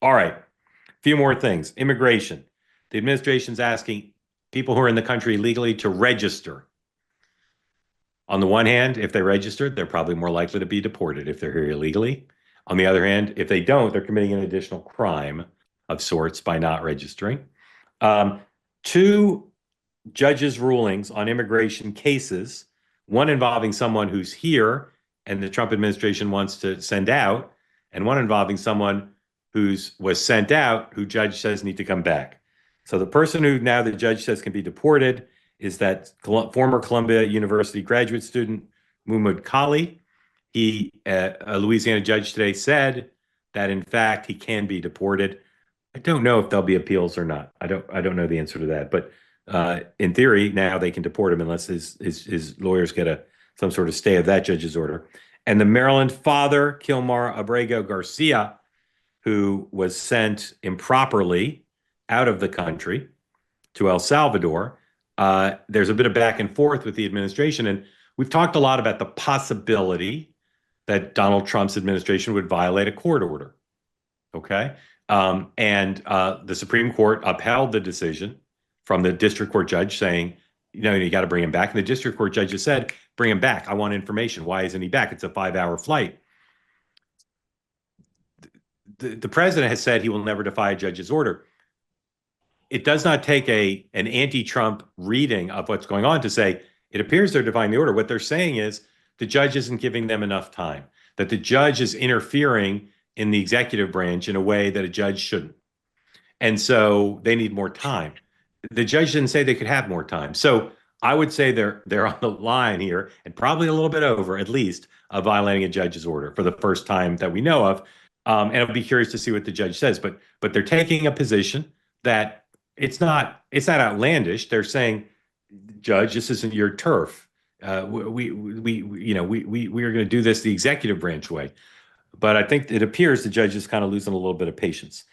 All right. A few more things. Immigration. The administration's asking people who are in the country legally to register. On the one hand, if they registered, they're probably more likely to be deported if they're here illegally. On the other hand, if they don't, they're committing an additional crime of sorts by not registering. Um, Two judges' rulings on immigration cases, one involving someone who's here and the Trump administration wants to send out, and one involving someone who's was sent out who judge says need to come back. So the person who now the judge says can be deported is that former Columbia University graduate student Mumud Kali. A Louisiana judge today said that in fact he can be deported. I don't know if there'll be appeals or not. I don't know the answer to that. But in theory, now they can deport him unless his lawyers get some sort of stay of that judge's order. And the Maryland father, Kilmar Abrego Garcia, who was sent improperly out of the country to El Salvador, there's a bit of back and forth with the administration. And we've talked a lot about the possibility that Donald Trump's administration would violate a court order. Okay. And the Supreme Court upheld the decision from the district court judge saying, you got to bring him back. And the district court judge has said, bring him back. I want information. Why isn't he back? It's a 5-hour flight. The president has said he will never defy a judge's order. It does not take an anti-Trump reading of what's going on to say it appears they're defying the order. What they're saying is the judge isn't giving them enough time, that the judge is interfering in the executive branch in a way that a judge shouldn't. And so they need more time. The judge didn't say they could have more time. So I would say they're on the line here and probably a little bit over, at least, of violating a judge's order for the first time that we know of. And I'll be curious to see what the judge says. But they're taking a position that it's not outlandish. They're saying, Judge, this isn't your turf. We are going to do this the executive branch way. But I think it appears the judge is kind of losing a little bit of patience.